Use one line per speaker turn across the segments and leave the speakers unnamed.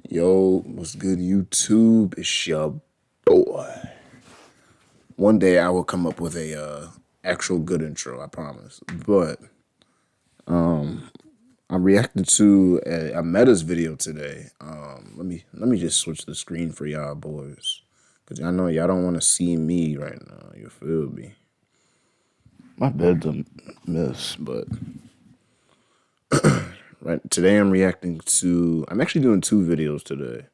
Yo, what's good, YouTube? It's your boy. One day I will come up with a actual good intro, I promise. But I'm reacting to a Meta's video today. Let me just switch the screen for y'all boys, cause I know y'all don't want to see me right now. You feel me? My bed's a mess, but right today I'm reacting to. I'm actually doing two videos today.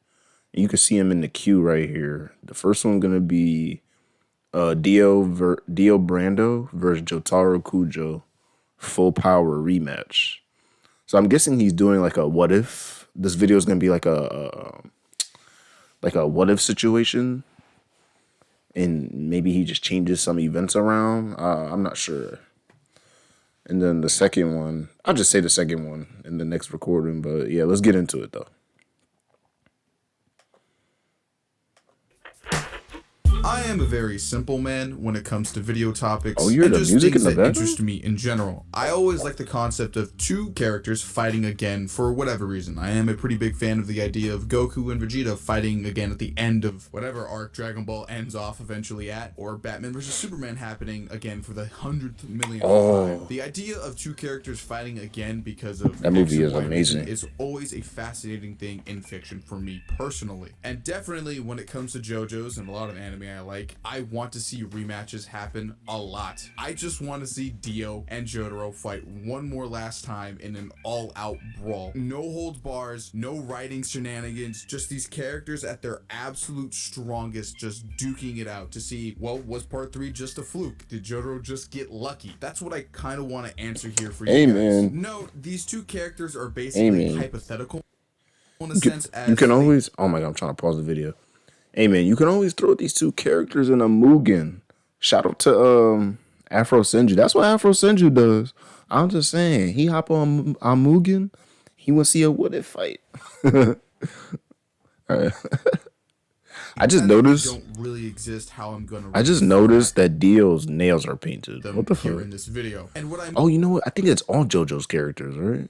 You can see them in the queue right here. The first one gonna be DIO Brando versus Jotaro Kujo full power rematch. So I'm guessing he's doing like a what if. This video is gonna be like a what if situation, and maybe he just changes some events around. I'm not sure. And then the second one, I'll just say the second one in the next recording. But yeah, let's get into it though.
I am a very simple man when it comes to video topics
Oh, you're
and
the
just
music in
things
the
that
background?
interest me in general. I always like the concept of two characters fighting again for whatever reason. I am a pretty big fan of the idea of Goku and Vegeta fighting again at the end of whatever arc Dragon Ball ends off eventually at, or Batman vs Superman happening again for the 100th millionth time. The idea of two characters fighting again because of
That movie
X
is
and Y reason
amazing.
is always a fascinating thing in fiction for me personally. And definitely when it comes to JoJo's and a lot of anime I like, I want to see rematches happen a lot. I just want to see Dio and Jotaro fight one more last time in an all-out brawl. No holds bars, no writing shenanigans, just these characters at their absolute strongest just duking it out to see, well, was part 3 just a fluke? Did Jotaro just get lucky? That's what I kind of want to answer here for you guys.
Amen.
No, these two characters are basically
Amen.
hypothetical in a sense
You
as
can
they
always. Oh my god, I'm trying to pause the video. Hey man, you can always throw these two characters in a Mugen. Shout out to Afro Senju. That's what Afro Senju does. I'm just saying, he hop on Mugen, he will see a wooded fight. I just
technically
noticed.
don't really exist how I'm gonna
I just
refract
noticed that Dio's nails are painted.
them
What the
here
fuck?
in this video. And what I
Oh, you know what? I think it's all JoJo's characters, right?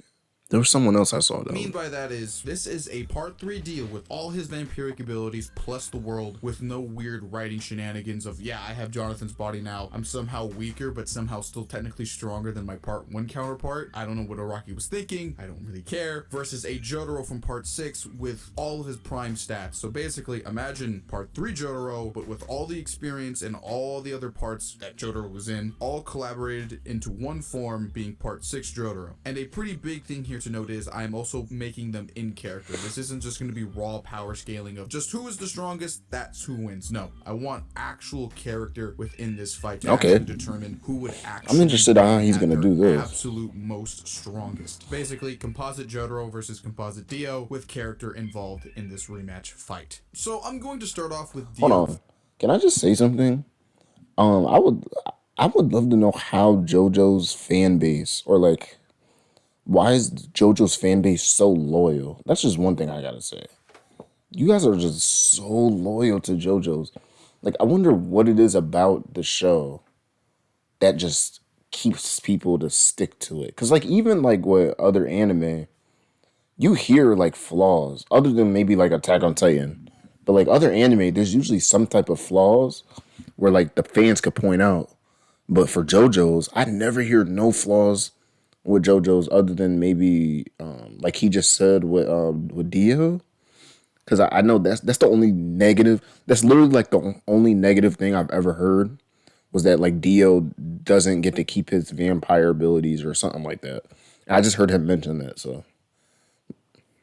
There was someone else I saw
mean
though.
by that is this is a part 3 deal with all his vampiric abilities plus the world with no weird writing shenanigans of, yeah, I have Jonathan's body now, I'm somehow weaker but somehow still technically stronger than my part 1 counterpart. I don't know what Araki was thinking, I don't really care, versus a Jotaro from part 6 with all of his prime stats. So basically imagine part 3 Jotaro but with all the experience and all the other parts that Jotaro was in all collaborated into one form, being part 6 Jotaro. And a pretty big thing here to note is I'm also making them in character. This isn't just going to be raw power scaling of just who is the strongest, that's who wins. No, I want actual character within this fight to
Okay.
actually determine who would actually
I'm interested in how
be
he's
at
gonna
their
do this.
absolute most strongest. Basically, composite Jotaro versus composite Dio with character involved in this rematch fight. So I'm going to start off with Dio.
Hold on. Can I just say something? Um, I would I would love to know how JoJo's fan base, or like, why is JoJo's fan base so loyal? That's just one thing I gotta say. You guys are just so loyal to JoJo's. Like, I wonder what it is about the show that just keeps people to stick to it. Cause like even like with other anime, you hear like flaws, other than maybe like Attack on Titan. But like other anime, there's usually some type of flaws where like the fans could point out. But for JoJo's, I never hear no flaws with JoJo's other than maybe like he just said with Dio. Cause I know that's the only negative. That's literally like the only negative thing I've ever heard was that like Dio doesn't get to keep his vampire abilities or something like that. I just heard him mention that, so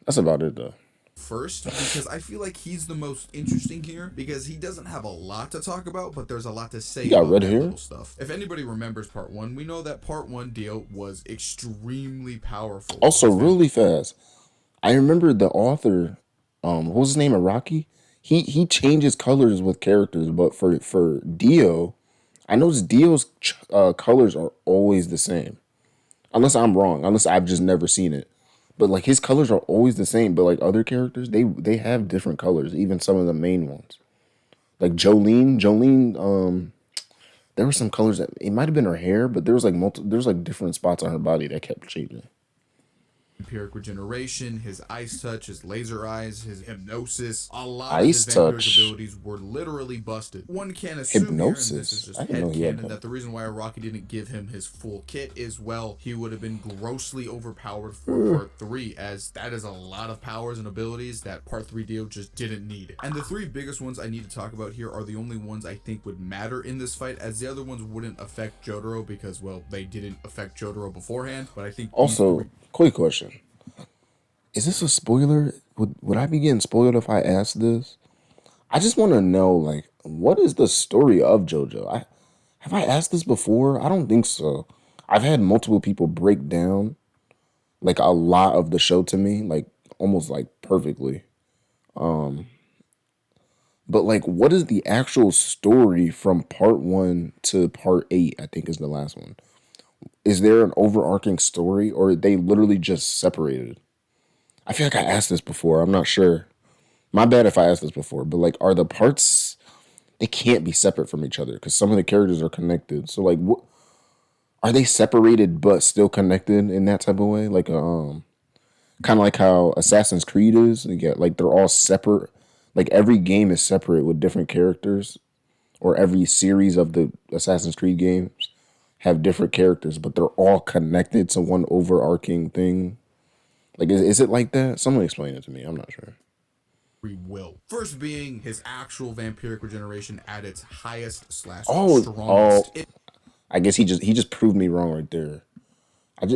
that's about it though.
First, because I feel like he's the most interesting here because he doesn't have a lot to talk about, but there's a lot to say
You got
about
red
that
hair?
little stuff. If anybody remembers part 1, we know that part 1 Dio was extremely powerful.
Also, really fast, I remember the author, what was his name, Iraqi? He changes colors with characters, but for Dio, I noticed Dio's colors are always the same. Unless I'm wrong, unless I've just never seen it. But like his colors are always the same, but like other characters, they have different colors, even some of the main ones. Like Jolene, there were some colors that it might have been her hair, but there was like different spots on her body that kept changing.
vampiric regeneration, his ice touch, his laser eyes, his hypnosis. A lot of his
Ice
vampiric
touch,
abilities were literally busted. One can assume here, and this is
hypnosis.
just
I didn't know he had
headcanon,
that.
that the reason why Araki didn't give him his full kit is, well, he would have been grossly overpowered for part 3, as that is a lot of powers and abilities that part 3 Dio just didn't need. And the 3 biggest ones I need to talk about here are the only ones I think would matter in this fight, as the other ones wouldn't affect Jotaro because, well, they didn't affect Jotaro beforehand, but I think these
Also,
3.
quick question: is this a spoiler? Would I be getting spoiled if I asked this? I just want to know, like, what is the story of JoJo? Have I asked this before? I don't think so. I've had multiple people break down like a lot of the show to me, like almost like perfectly. But like, what is the actual story from part 1 to part 8? I think is the last one. Is there an overarching story, or are they literally just separated? I feel like I asked this before. I'm not sure. My bad if I asked this before, but like, are the parts, they can't be separate from each other because some of the characters are connected. So like, what are they separated but still connected in that type of way? Like, kind of like how Assassin's Creed is. You get like they're all separate. Like every game is separate with different characters, or every series of the Assassin's Creed games have different characters, but they're all connected to one overarching thing. Like, is it like that? Someone explain it to me. I'm not sure.
Free will. First being his actual vampiric regeneration at its highest slash
Oh,
strongest.
I guess he just proved me wrong right there.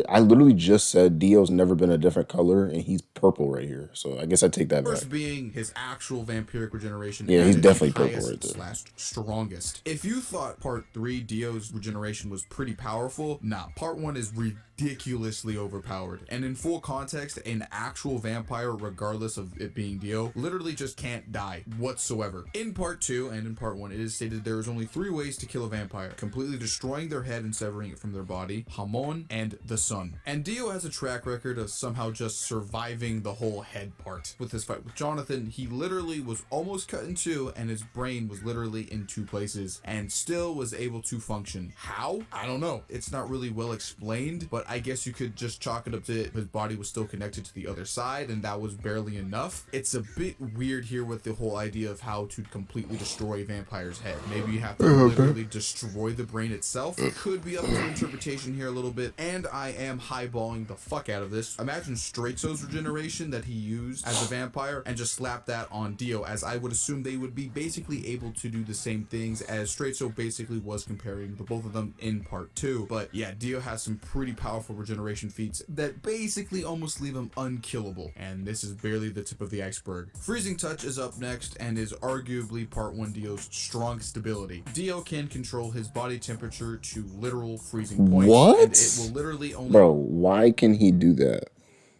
I literally just said Dio's never been a different color, and he's purple right here. So I guess I take that back.
First being his actual vampiric regeneration
Yeah,
at
he's
its
definitely purple right
highest
there.
slash strongest. If you thought part 3 Dio's regeneration was pretty powerful, nah, part 1 is ridiculously overpowered. And in full context, an actual vampire, regardless of it being Dio, literally just can't die whatsoever. In part 2 and in part 1, it is stated there is only 3 ways to kill a vampire: completely destroying their head and severing it from their body, Hamon, and the sun. And Dio has a track record of somehow just surviving the whole head part. With his fight with Jonathan, he literally was almost cut in two, and his brain was literally in 2 places, and still was able to function. How? I don't know. It's not really well explained, but I guess you could just chalk it up to his body was still connected to the other side, and that was barely enough. It's a bit weird here with the whole idea of how to completely destroy a vampire's head. Maybe you have to literally destroy the brain itself. It could be up to interpretation here a little bit, and I am highballing the fuck out of this. Imagine Straitzo's regeneration that he used as a vampire and just slap that on Dio, as I would assume they would be basically able to do the same things as Straitzo basically was comparing the both of them in part 2. But yeah, Dio has some pretty powerful regeneration feats that basically almost leave him unkillable, and this is barely the tip of the iceberg. Freezing Touch is up next and is arguably part 1 Dio's strongest ability. Dio can control his body temperature to literal freezing points,
What?
and it will literally only...
Bro, why can he do that?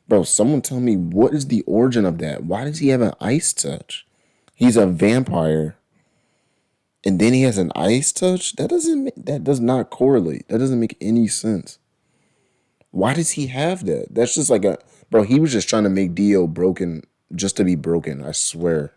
Bro, someone tell me, what is the origin of that? Why does he have an ice touch? He's a vampire, and then he has an ice touch? That does not correlate. That doesn't make any sense. Why does he have that? That's just like a bro, he was just trying to make Dio broken just to be broken, I swear.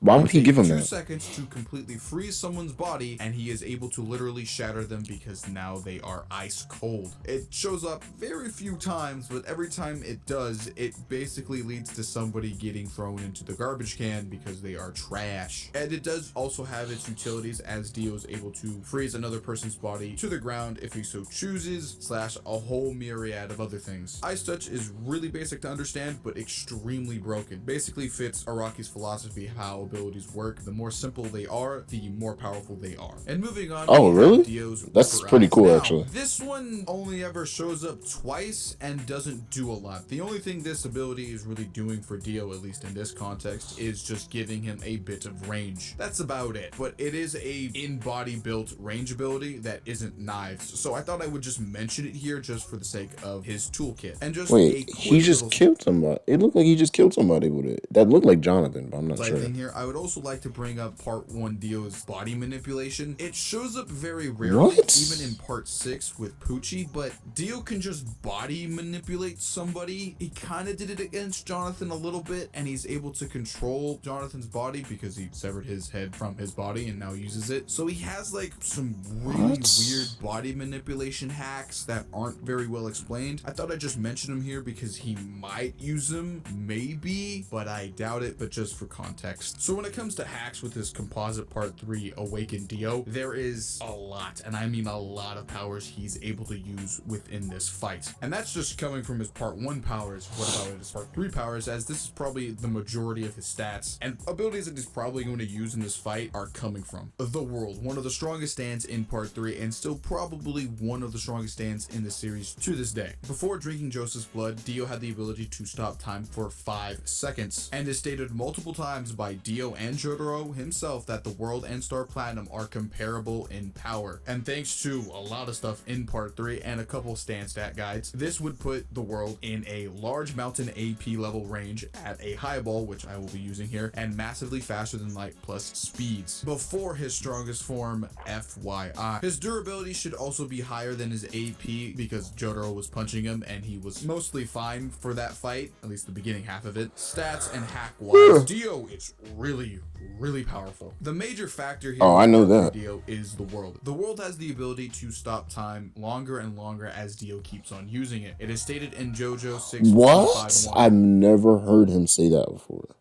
Why would he
take
give him
2
that?
seconds to completely freeze someone's body, and he is able to literally shatter them because now they are ice cold. It shows up very few times, but every time it does, it basically leads to somebody getting thrown into the garbage can because they are trash. And it does also have its utilities, as Dio is able to freeze another person's body to the ground if he so chooses, slash a whole myriad of other things. Ice Touch is really basic to understand, but extremely broken. Basically fits Araki's philosophy how abilities work. The more simple they are, the more powerful they are. And moving on,
Oh,
we have
really?
Dio's
That's
Ripper
pretty
Eyes.
cool,
Now,
actually.
this one only ever shows up twice and doesn't do a lot. The only thing this ability is really doing for Dio, at least in this context, is just giving him a bit of range. That's about it. But it is a in-body built range ability that isn't knives. So I thought I would just mention it here just for the sake of his toolkit. And just
Wait,
a
he
quick
just
little
killed somebody. It looked like he just killed somebody with it. That looked like Jonathan, but I'm not
side
sure.
thing here. I would also like to bring up part 1 Dio's body manipulation. It shows up very rarely,
What?
even in part 6 with Poochie, but Dio can just body manipulate somebody. He kind of did it against Jonathan a little bit, and he's able to control Jonathan's body because he severed his head from his body and now uses it. So he has like some really weird body manipulation hacks that aren't very well explained. I thought I'd just mention him here because he might use them, maybe, but I doubt it, but just for context. So when it comes to hacks with his composite part 3 Awakened Dio, there is a lot, and I mean a lot of powers he's able to use within this fight. And that's just coming from his part 1 powers. What about his part 3 powers, as this is probably the majority of his stats and abilities that he's probably going to use in this fight are coming from the world, one of the strongest stands in part 3 and still probably one of the strongest stands in the series to this day. Before drinking Joseph's blood, Dio had the ability to stop time for 5 seconds, and is stated multiple times by Dio and Jotaro himself that the world and Star Platinum are comparable in power. And thanks to a lot of stuff in part 3 and a couple stand stat guides, this would put the world in a large mountain AP level range at a highball, which I will be using here, and massively faster than light plus speeds. Before his strongest form, FYI. His durability should also be higher than his AP because Jotaro was punching him and he was mostly fine for that fight, at least the beginning half of it. Stats and hack wise, Dio is really powerful. The major factor here
I know that.
Dio is the world. The world has the ability to stop time longer and longer as Dio keeps on using it. It is stated in JoJo 6.
What? I've never heard him say that before.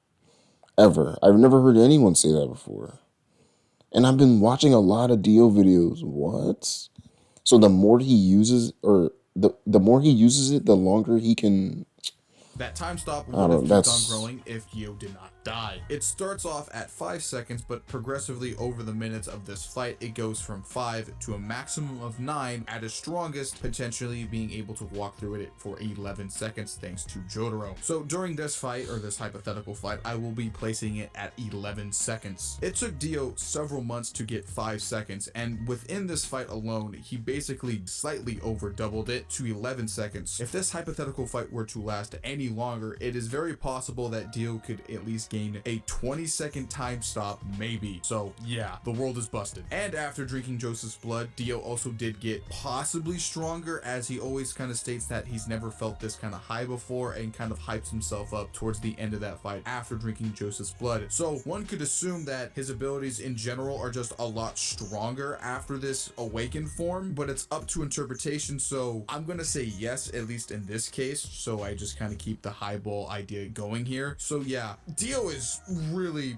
Ever. I've never heard anyone say that before. And I've been watching a lot of Dio videos. What? So the more he uses, or the more he uses it, the longer he can.
That time stop would have kept on growing if Dio did not die. It starts off at 5 seconds, but progressively over the minutes of this fight, it goes from 5 to a maximum of 9, at its strongest, potentially being able to walk through it for 11 seconds thanks to Jotaro. So during this fight, or this hypothetical fight, I will be placing it at 11 seconds. It took Dio several months to get 5 seconds, and within this fight alone, he basically slightly over doubled it to 11 seconds. If this hypothetical fight were to last any longer, it is very possible that Dio could at least gain a 20-second time stop, maybe. So yeah, the world is busted. And after drinking Joseph's blood, Dio also did get possibly stronger, as he always kind of states that he's never felt this kind of high before, and kind of hypes himself up towards the end of that fight after drinking Joseph's blood. So one could assume that his abilities in general are just a lot stronger after this awakened form, but it's up to interpretation. So I'm gonna say yes, at least in this case, so I just kind of keep the highball idea going here. So yeah, Dio is really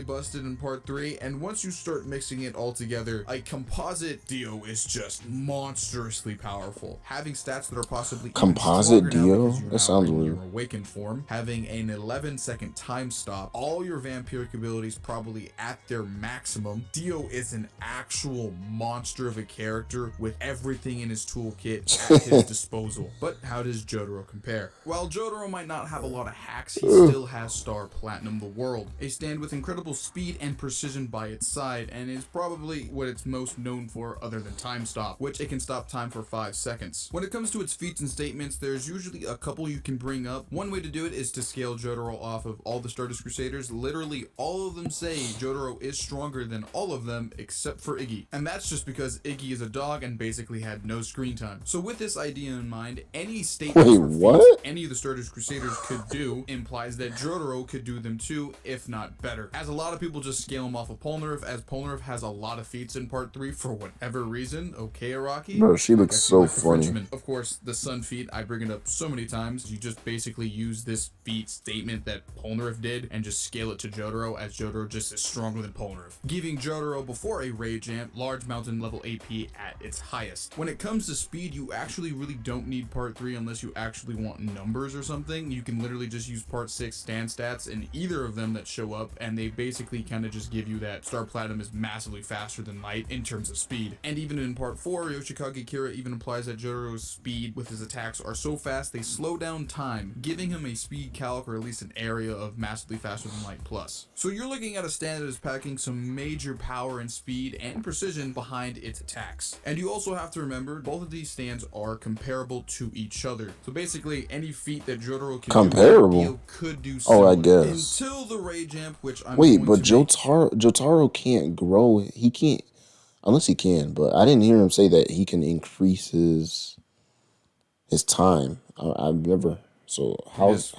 busted in part 3, and once you start mixing it all together, a composite Dio is just monstrously powerful. Having stats that are possibly
composite Dio? That sounds weird.
Your awakened form, having an 11-second time stop, all your vampiric abilities probably at their maximum. Dio is an actual monster of a character with everything in his toolkit at his disposal. But how does Jotaro compare? While Jotaro might not have a lot of hacks, he still has Star Platinum the World, a stand with incredible speed and precision by its side, and is probably what it's most known for other than time stop, which it can stop time for 5 seconds. When it comes to its feats and statements, there's usually a couple you can bring up. One way to do it is to scale Jotaro off of all the Stardust Crusaders. Literally all of them say Jotaro is stronger than all of them except for Iggy, and that's just because Iggy is a dog and basically had no screen time. So with this idea in mind, any statements or feats any of the Stardust Crusaders could do implies that Jotaro could do them too, if not better. As a lot of people just scale him off of Polnareff, as Polnareff has a lot of feats in part 3 for whatever reason. Okay, Araki?
Bro, she looks so funny.
Of course, the sun feat, I bring it up so many times. You just basically use this feat statement that Polnareff did and just scale it to Jotaro, as Jotaro just is stronger than Polnareff, giving Jotaro before a Rage Amp large mountain level AP at its highest. When it comes to speed, you actually really don't need part 3 unless you actually want numbers or something. You can literally just use part 6 stand stats in either of them that show up, and they basically kind of just give you that Star Platinum is massively faster than Light in terms of speed. And even in part 4, Yoshikage Kira even implies that Jotaro's speed with his attacks are so fast they slow down time, giving him a speed calc, or at least an area of massively faster than Light plus. So you're looking at a stand that is packing some major power and speed and precision behind its attacks. And you also have to remember both of these stands are comparable to each other. So basically, literally any feat that Jotaro can do,
Comparable.
Dio could do
Oh, I
similar.
guess.
Until the Rage Amp, which I'm
Wait,
going
but
to make.
Jotaro can't grow. He can't unless he can. But I didn't hear him say that he can increase his time. I've never. So how's?
His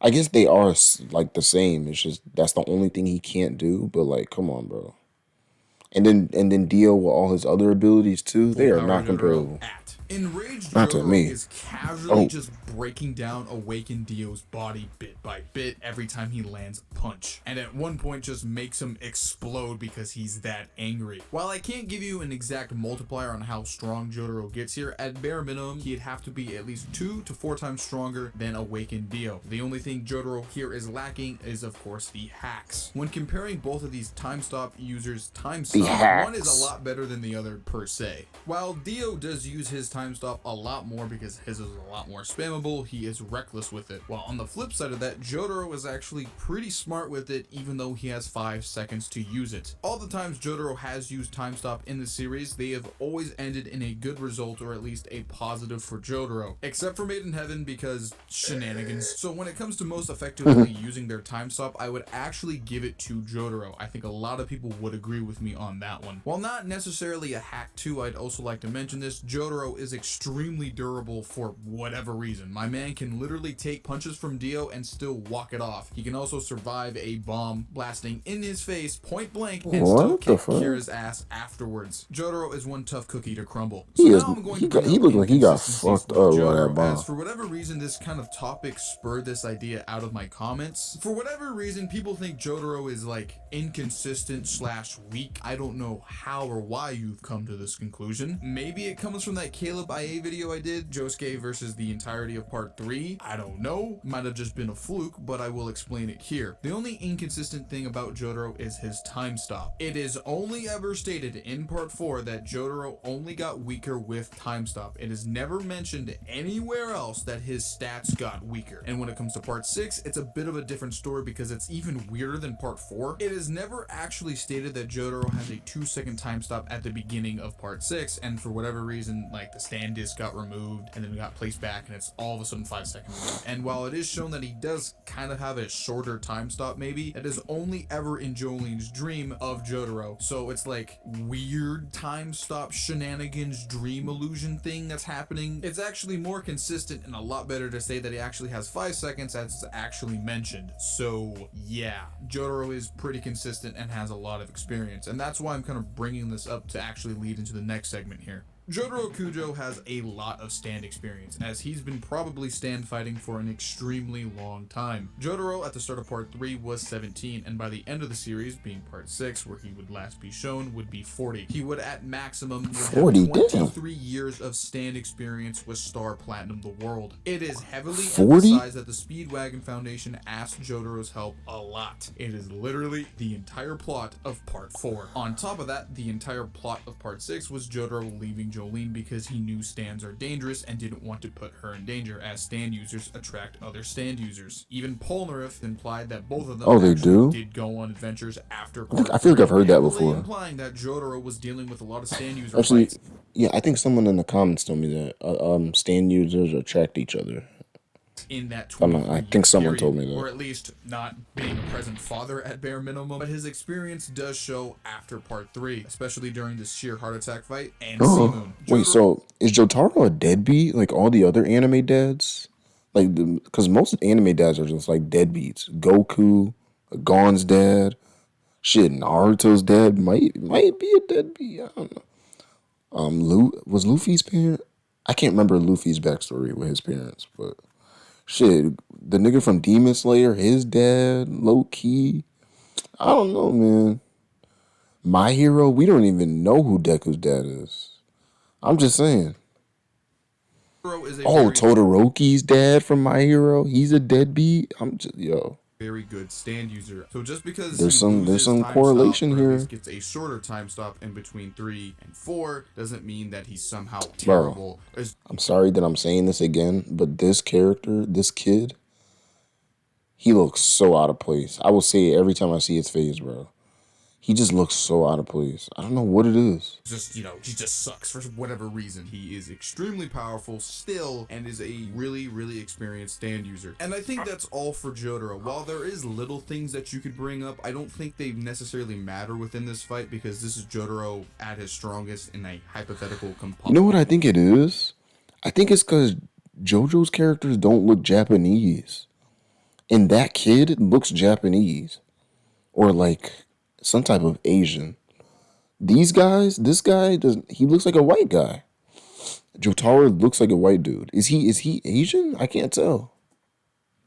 I guess they are like the same. It's just that's the only thing he can't do. But like, come on, bro. And then Dio with all his other abilities too.
full
They are
power
not
Jotaro
comparable.
at. Enraged
Not to
Jotaro
me.
is casually
Oh,
just breaking down Awakened Dio's body bit by bit every time he lands a punch, and at one point just makes him explode because he's that angry. While I can't give you an exact multiplier on how strong Jotaro gets here, at bare minimum, he'd have to be at least 2 to 4 times stronger than Awakened Dio. The only thing Jotaro here is lacking is, of course, the hacks. When comparing both of these time stop users' time
the
stop, one is a
hacks.
lot better than the other per se. While Dio does use his time stop a lot more because his is a lot more spammable, he is reckless with it. While on the flip side of that, Jotaro is actually pretty smart with it, even though he has 5 seconds to use it. All the times Jotaro has used time stop in the series, they have always ended in a good result, or at least a positive for Jotaro. Except for Made in Heaven, because shenanigans. So when it comes to most effectively using their time stop, I would actually give it to Jotaro. I think a lot of people would agree with me on that one. While not necessarily a hack too, I'd also like to mention this. Jotaro is extremely durable for whatever reason. My man can literally take punches from Dio and still walk it off. He can also survive a bomb blasting in his face point blank and still
What the
kick
fuck?
Kira's ass afterwards. Jotaro is one tough cookie to crumble. So
He is.
now I'm going
He
to
got.
bring
He
up
looked like he got
inconsistencies
fucked
with
up by that
Jotaro, as
bomb.
for whatever reason this kind of topic spurred this idea out of my comments. For whatever reason, people think Jotaro is like inconsistent slash weak. I don't know how or why you've come to this conclusion. Maybe it comes from that Caleb IA video I did, Josuke versus the entirety of part 3. I don't know. Might have just been a fluke, but I will explain it here. The only inconsistent thing about Jotaro is his time stop. It is only ever stated in part 4 that Jotaro only got weaker with time stop. It is never mentioned anywhere else that his stats got weaker. And when it comes to part 6, it's a bit of a different story because it's even weirder than part 4. It is never actually stated that Jotaro has a 2-second time stop at the beginning of part 6, and for whatever reason, like the stand disc got removed and then got placed back, and it's all of a sudden 5 seconds. And while it is shown that he does kind of have a shorter time stop, maybe, it is only ever in Jolene's dream of Jotaro. So it's like weird time stop shenanigans dream illusion thing that's happening. It's actually more consistent and a lot better to say that he actually has 5 seconds as it's actually mentioned. So yeah, Jotaro is pretty consistent and has a lot of experience, and that's why I'm kind of bringing this up to actually lead into the next segment here. Jotaro Kujo has a lot of stand experience, as he's been probably stand fighting for an extremely long time. Jotaro at the start of part 3 was 17, and by the end of the series, being part 6, where he would last be shown, would be 40. He would at maximum would have
40, damn.
23 years of stand experience with Star Platinum the World. It is heavily
40?
emphasized that the Speedwagon Foundation asked Jotaro's help a lot. It is literally the entire plot of part 4. On top of that, the entire plot of part 6 was Jotaro leaving Jolene because he knew stands are dangerous and didn't want to put her in danger, as stand users attract other stand users. Even Polnareff implied that both of them
Oh, they
actually
do?
did go on adventures after part
I feel like I've
3,
heard that
heavily
before.
implying that Jotaro was dealing with a lot of stand user
Actually,
fights
yeah, I think someone in the comments told me that stand users attract each other.
in that
I
23
think someone
period,
told me
or
that.
at least not being a present father at bare minimum. But his experience does show after part 3, especially during this sheer heart attack fight and Sea Moon.
Wait, so is Jotaro a deadbeat like all the other anime dads? Like, because most anime dads are just like deadbeats. Goku, Gon's dad, shit, Naruto's dad might be a deadbeat. I don't know. Was Luffy's parent? I can't remember Luffy's backstory with his parents, but shit, the nigga from Demon Slayer, his dad, low key. I don't know, man. My Hero, we don't even know who Deku's dad is. I'm just saying.
Jotaro is a
Oh,
very
Todoroki's dad from My Hero, he's a deadbeat. I'm just
very good stand user. So just because
There's
he loses
some
time
correlation
stop, or at
here,
least gets a shorter time stop in between 3 and 4, doesn't mean that he's somehow
bro.
terrible.
I'm sorry that I'm saying this again, but this character, this kid, he looks so out of place. I will say it every time I see his face, bro. He just looks so out of place. I don't know what it is.
Just, he just sucks for whatever reason. He is extremely powerful still and is a really, really experienced stand user. And I think that's all for Jotaro. While there is little things that you could bring up, I don't think they necessarily matter within this fight because this is Jotaro at his strongest in a hypothetical composite.
You know what I think it is? I think it's because JoJo's characters don't look Japanese. And that kid looks Japanese. Or like some type of Asian. These guys, this guy doesn't. He looks like a white guy. Jotaro looks like a white dude. Is he Asian? I can't tell.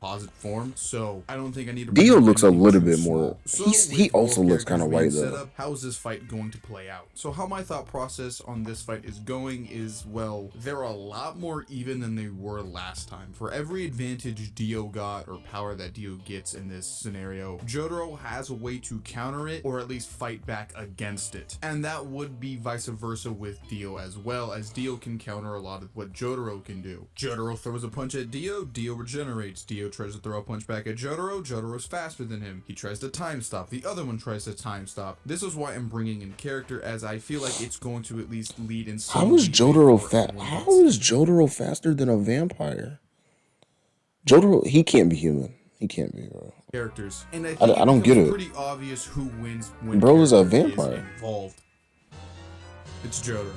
Composite form, so I don't think I need to.
Dio looks a little bit
small.
more.
So
He also looks kind of white though.
Up, how is this fight going to play out? So how my thought process on this fight is going is, well, they're a lot more even than they were last time. For every advantage Dio got or power that Dio gets in this scenario, Jotaro has a way to counter it or at least fight back against it, and that would be vice versa with Dio as well, as Dio can counter a lot of what Jotaro can do. Jotaro throws a punch at Dio, Dio regenerates. Dio tries to throw a punch back at Jotaro, Jotaro's faster than him. He tries to time stop, the other one tries to time stop. This is why I'm bringing in character, as I feel like it's going to at least lead in some.
How is Jotaro faster than a vampire? Jotaro, he can't be human. He can't be, bro.
Characters, and I
don't get it.
Pretty obvious who wins when
bro is a vampire.
Involved. It's Jotaro.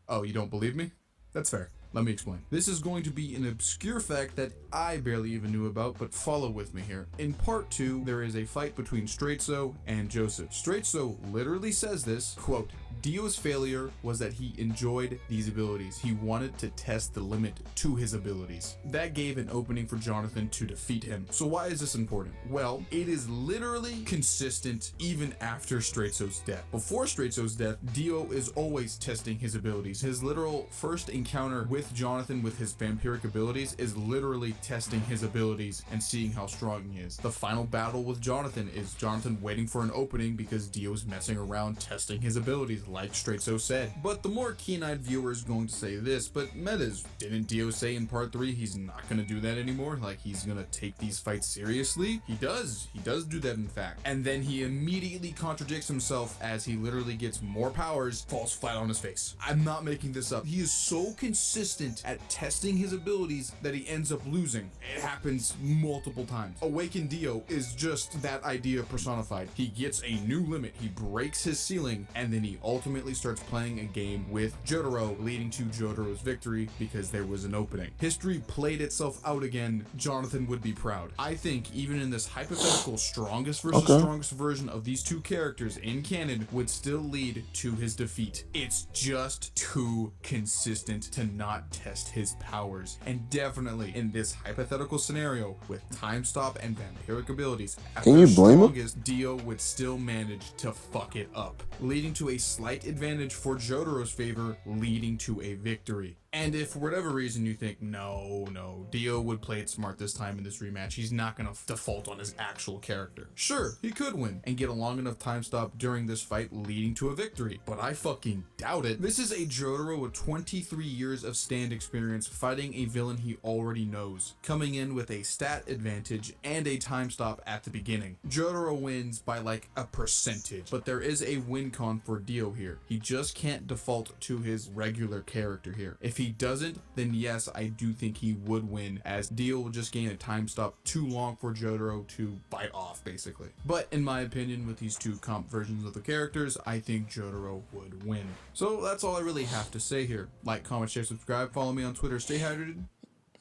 Oh, you don't believe me? That's fair. Let me explain. This is going to be an obscure fact that I barely even knew about, but follow with me here. In part 2, there is a fight between Straightso and Joseph. Straightso literally says this, quote, Dio's failure was that he enjoyed these abilities. He wanted to test the limit to his abilities. That gave an opening for Jonathan to defeat him. So why is this important? Well, it is literally consistent even after Straightso's death. Before Straightso's death, Dio is always testing his abilities. His literal first encounter with Jonathan with his vampiric abilities is literally testing his abilities and seeing how strong he is. The final battle with Jonathan is Jonathan waiting for an opening because Dio's messing around testing his abilities, like Straightso said. But the more keen-eyed viewer is going to say this, but Metas, didn't Dio say in part 3 he's not going to do that anymore? Like, he's going to take these fights seriously? He does do that in fact. And then he immediately contradicts himself as he literally gets more powers, falls flat on his face. I'm not making this up. He is so consistent at testing his abilities that he ends up losing. It happens multiple times. Awakened Dio is just that idea personified. He gets a new limit, he breaks his ceiling, and then he ultimately starts playing a game with Jotaro, leading to Jotaro's victory because there was an opening. History played itself out again. Jonathan would be proud. I think even in this hypothetical strongest versus strongest version of these two characters in canon would still lead to his defeat. It's just too consistent to not test his powers. And definitely in this hypothetical scenario with time stop and vampiric abilities,
can you blame him?
Dio would still manage to fuck it up, leading to a slight advantage for Jotaro's favor, leading to a victory. And if for whatever reason you think, no, Dio would play it smart this time in this rematch, he's not gonna default on his actual character. Sure, he could win and get a long enough time stop during this fight leading to a victory, but I fucking doubt it. This is a Jotaro with 23 years of stand experience fighting a villain he already knows, coming in with a stat advantage and a time stop at the beginning. Jotaro wins by like a percentage, but there is a win con for Dio here. He just can't default to his regular character here. If he doesn't, then yes, I do think he would win, as Dio will just gain a time stop too long for Jotaro to bite off, basically. But in my opinion, with these two comp versions of the characters, I think Jotaro would win. So that's all I really have to say here. Like, comment, share, subscribe, follow me on Twitter, stay hydrated.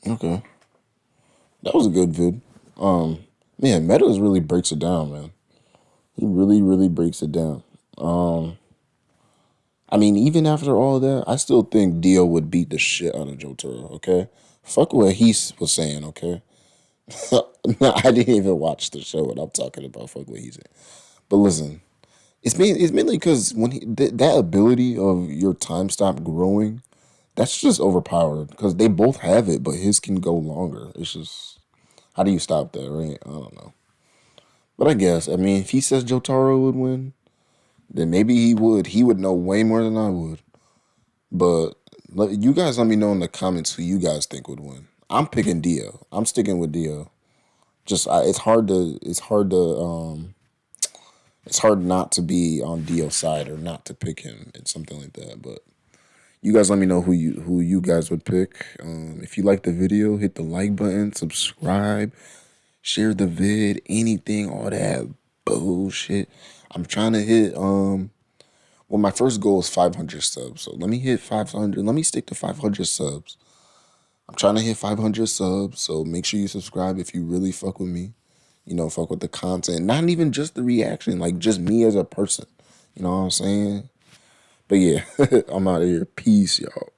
Okay.
That was a good vid. Man, Meadows really breaks it down, man. He really breaks it down. I mean, even after all that, I still think Dio would beat the shit out of Jotaro, okay? Fuck what he was saying, okay? No, I didn't even watch the show, and I'm talking about fuck what he said. But listen, it's mainly because when that ability of your time stop growing, that's just overpowered, because they both have it, but his can go longer. It's just, how do you stop that, right? I don't know. But I guess, I mean, if he says Jotaro would win, then maybe he would. He would know way more than I would. But you guys let me know in the comments who you guys think would win. I'm picking Dio. I'm sticking with Dio. It's hard to It's hard not to be on Dio's side or not to pick him and something like that. But you guys let me know who you guys would pick. If you like the video, hit the like button, subscribe, share the vid, anything, all that bullshit. I'm trying to hit well, my first goal is 500 subs. So let me hit 500. Let me stick to 500 subs. I'm trying to hit 500 subs. So make sure you subscribe if you really fuck with me. Fuck with the content. Not even just the reaction, like just me as a person. You know what I'm saying? But yeah, I'm out of here. Peace, y'all.